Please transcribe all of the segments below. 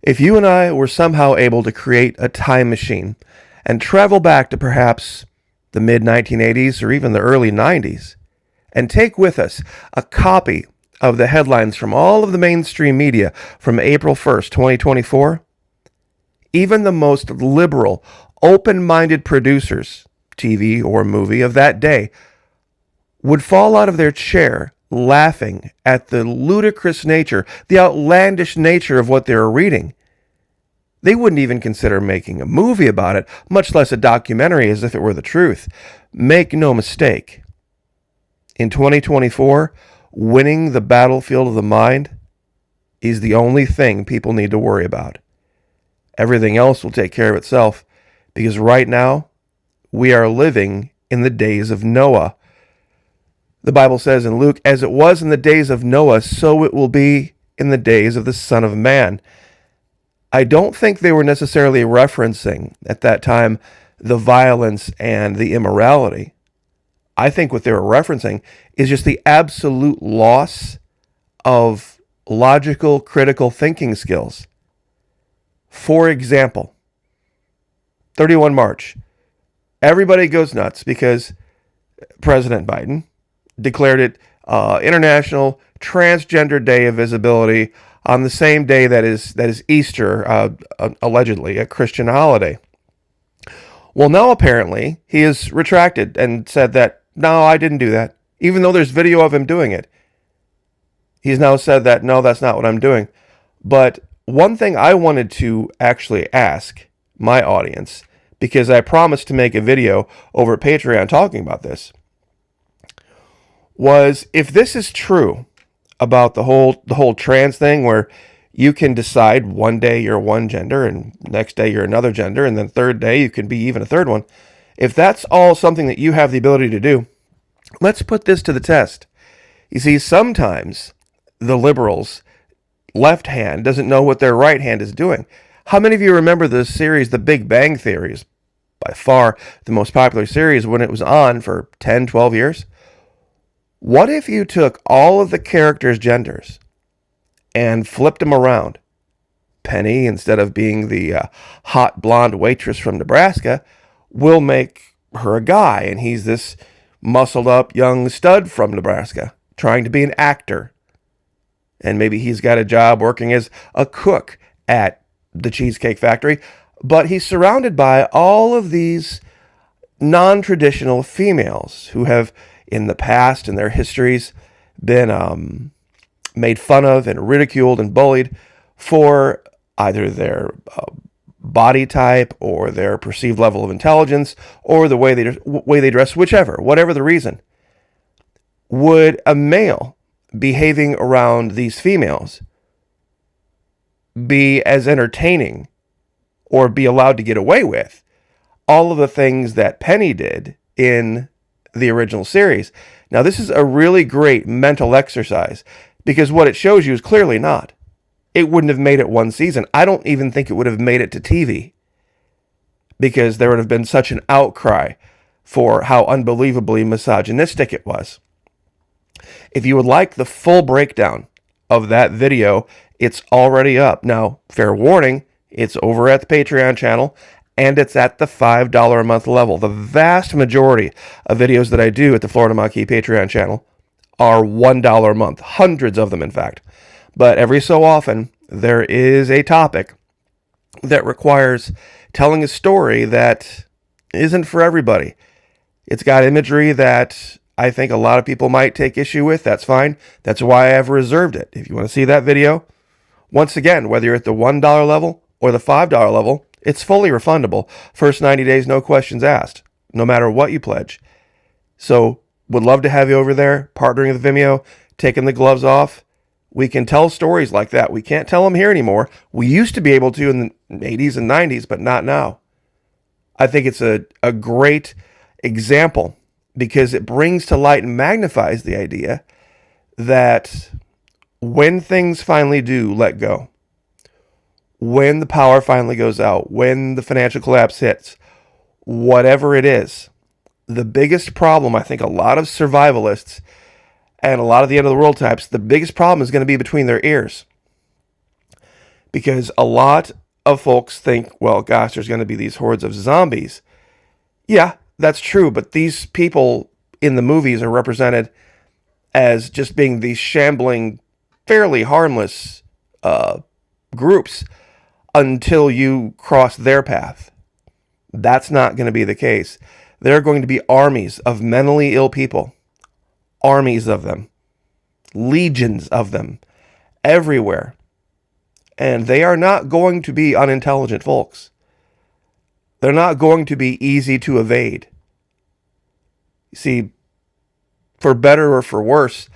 If you and I were somehow able to create a time machine and travel back to perhaps the mid 1980s or even the early 90s, and take with us a copy of the headlines from all of the mainstream media from April 1st, 2024, even the most liberal, open-minded producers, TV or movie, of that day would fall out of their chair laughing at the ludicrous nature, the outlandish nature of what they were reading. They wouldn't even consider making a movie about it, much less a documentary as if it were the truth. Make no mistake. In 2024, winning the battlefield of the mind is the only thing people need to worry about. Everything else will take care of itself, because right now, we are living in the days of Noah. The Bible says in Luke, as it was in the days of Noah, so it will be in the days of the Son of Man. I don't think they were necessarily referencing at that time the violence and the immorality. I think what they were referencing is just the absolute loss of logical, critical thinking skills. For example, 31 March, everybody goes nuts because President Biden declared it International Transgender Day of Visibility on the same day that is Easter, allegedly a Christian holiday. Well, now apparently he has retracted and said that, no, I didn't do that, even though there's video of him doing it. He's now said that, no, that's not what I'm doing. But one thing I wanted to actually ask my audience, because I promised to make a video over at Patreon talking about this, was if this is true about the whole trans thing, where you can decide one day you're one gender and next day you're another gender, and then third day you can be even a third one. If that's all something that you have the ability to do, let's put this to the test. You see, sometimes the liberals' left hand doesn't know what their right hand is doing. How many of you remember the series The Big Bang Theory? Is by far the most popular series when it was on for 10, 12 years. What if you took all of the characters' genders and flipped them around? Penny, instead of being the hot blonde waitress from Nebraska, will make her a guy, and he's this muscled up young stud from Nebraska trying to be an actor. And maybe he's got a job working as a cook at the Cheesecake Factory, but he's surrounded by all of these non-traditional females who have in the past, in their histories, been made fun of and ridiculed and bullied for either their body type or their perceived level of intelligence or the way they dress, whatever the reason. Would a male behaving around these females be as entertaining or be allowed to get away with all of the things that Penny did in the original series? Now, this is a really great mental exercise, because what it shows you is clearly not. It wouldn't have made it one season. I don't even think it would have made it to TV, because there would have been such an outcry for how unbelievably misogynistic it was. If you would like the full breakdown of that video, it's already up. Now, fair warning, it's over at the Patreon channel, and it's at the $5 a month level. The vast majority of videos that I do at the Florida Maquis Patreon channel are $1 a month. Hundreds of them, in fact. But every so often, there is a topic that requires telling a story that isn't for everybody. It's got imagery that I think a lot of people might take issue with. That's fine. That's why I've reserved it. If you want to see that video, once again, whether you're at the $1 level or the $5 level, it's fully refundable. First 90 days, no questions asked, no matter what you pledge. So, would love to have you over there, partnering with Vimeo, taking the gloves off. We can tell stories like that. We can't tell them here anymore. We used to be able to in the 80s and 90s, but not now. I think it's a great example, because it brings to light and magnifies the idea that when things finally do let go, when the power finally goes out, when the financial collapse hits, whatever it is, the biggest problem, I think a lot of survivalists and a lot of the end of the world types, the biggest problem is going to be between their ears. Because a lot of folks think, well, gosh, there's going to be these hordes of zombies. Yeah, that's true, but these people in the movies are represented as just being these shambling, fairly harmless groups until you cross their path. That's not going to be the case. There are going to be armies of mentally ill people, armies of them, legions of them, everywhere. And they are not going to be unintelligent folks. They're not going to be easy to evade. You see, for better or for worse,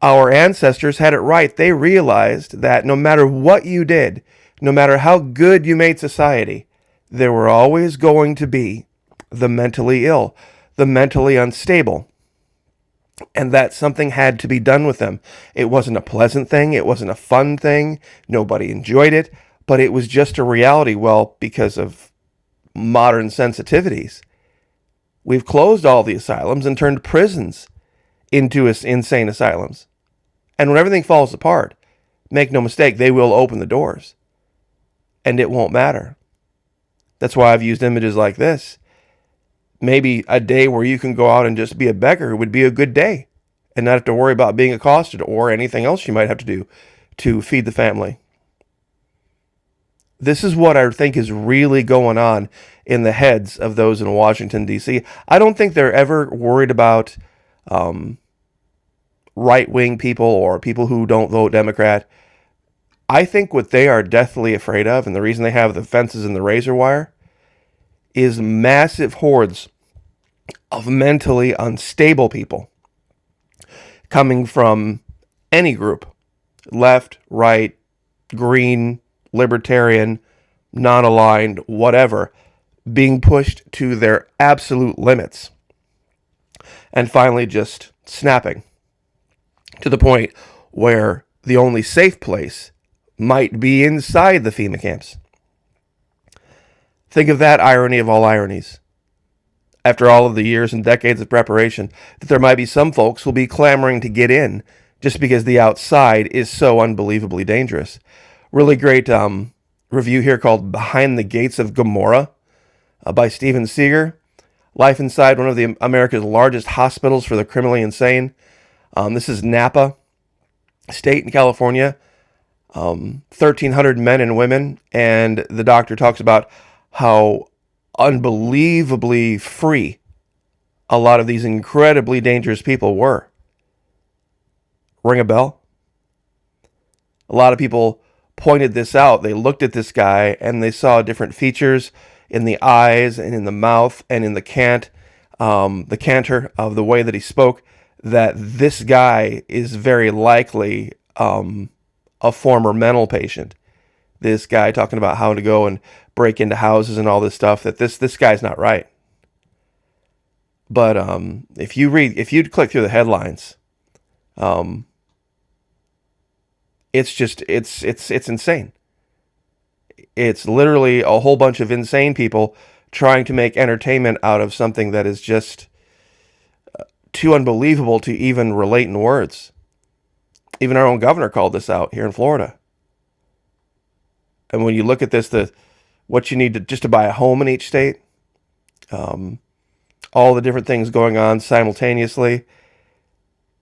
our ancestors had it right. They realized that no matter what you did, no matter how good you made society, there were always going to be the mentally ill, the mentally unstable, and that something had to be done with them. It wasn't a pleasant thing. It wasn't a fun thing. Nobody enjoyed it, but it was just a reality. Well, because of modern sensitivities, we've closed all the asylums and turned prisons into insane asylums. And when everything falls apart, make no mistake, they will open the doors. And it won't matter. That's why I've used images like this. Maybe a day where you can go out and just be a beggar would be a good day and not have to worry about being accosted or anything else you might have to do to feed the family. This is what I think is really going on in the heads of those in Washington, D.C. I don't think they're ever worried about right-wing people or people who don't vote Democrat. I think what they are deathly afraid of, and the reason they have the fences and the razor wire, is massive hordes of mentally unstable people coming from any group, left, right, green, libertarian, non-aligned, whatever, being pushed to their absolute limits and finally just snapping to the point where the only safe place might be inside the FEMA camps. Think of that irony of all ironies. After all of the years and decades of preparation, that there might be some folks who'll be clamoring to get in just because the outside is so unbelievably dangerous. Really great review here called Behind the Gates of Gomorrah by Steven Seeger. Life inside one of the America's largest hospitals for the criminally insane. This is Napa State in California. 1,300 men and women, and the doctor talks about how unbelievably free a lot of these incredibly dangerous people were. Ring a bell? A lot of people pointed this out. They looked at this guy and they saw different features in the eyes and in the mouth and in the canter of the way that he spoke, that this guy is very likely a former mental patient. This guy talking about how to go and break into houses and all this stuff, that this guy's not right. But if you click through the headlines, it's insane. It's literally a whole bunch of insane people trying to make entertainment out of something that is just too unbelievable to even relate in words. Even our own governor called this out here in Florida. And when you look at this, what you need to just to buy a home in each state, all the different things going on simultaneously,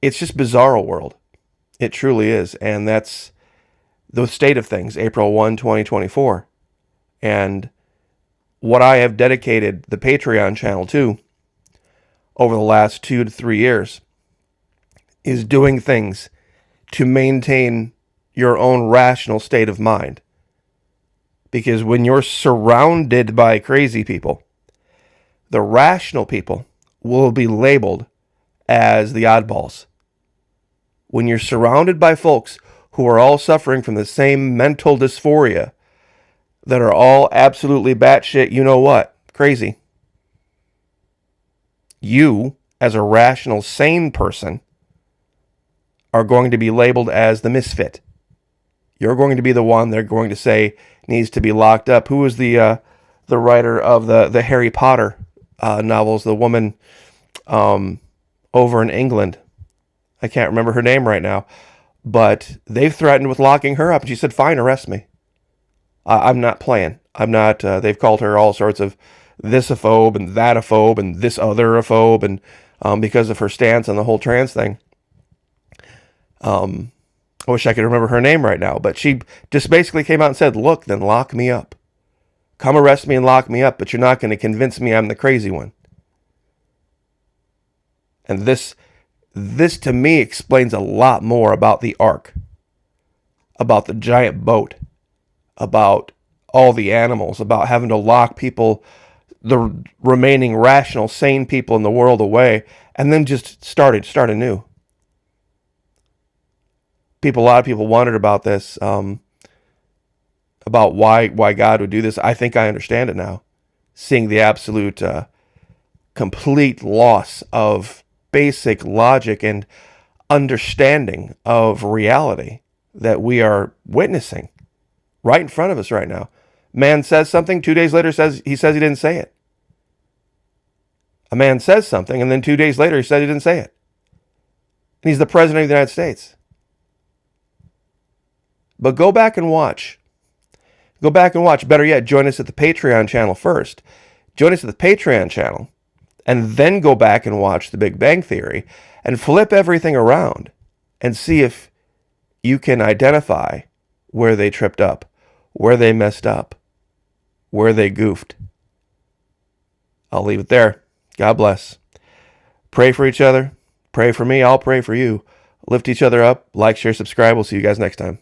it's just bizarro world. It truly is. And that's the state of things, April 1, 2024. And what I have dedicated the Patreon channel to over the last 2 to 3 years is doing things to maintain your own rational state of mind. Because when you're surrounded by crazy people, the rational people will be labeled as the oddballs. When you're surrounded by folks who are all suffering from the same mental dysphoria, that are all absolutely batshit, you know what, crazy, you, as a rational, sane person, are going to be labeled as the misfit. You're going to be the one they're going to say needs to be locked up. Who was the writer of the Harry Potter novels? The woman over in England. I can't remember her name right now. But they've threatened with locking her up. And she said, fine, arrest me. I'm not playing. I'm not. They've called her all sorts of thisophobe and thatophobe and this otherophobe, and because of her stance on the whole trans thing. I wish I could remember her name right now, but she just basically came out and said, "Look, then lock me up. Come arrest me and lock me up, but you're not going to convince me I'm the crazy one." And this to me explains a lot more about the Ark, about the giant boat, about all the animals, about having to lock people, the remaining rational, sane people in the world away, and then just start anew. A lot of people wondered about this, about why God would do this. I think I understand it now, seeing the absolute complete loss of basic logic and understanding of reality that we are witnessing right in front of us right now. Man says something, 2 days later he didn't say it. A man says something, and then 2 days later he said he didn't say it. And he's the president of the United States. But go back and watch. Go back and watch. Better yet, join us at the Patreon channel first. Join us at the Patreon channel, and then go back and watch The Big Bang Theory, and flip everything around and see if you can identify where they tripped up, where they messed up, where they goofed. I'll leave it there. God bless. Pray for each other. Pray for me. I'll pray for you. Lift each other up. Like, share, subscribe. We'll see you guys next time.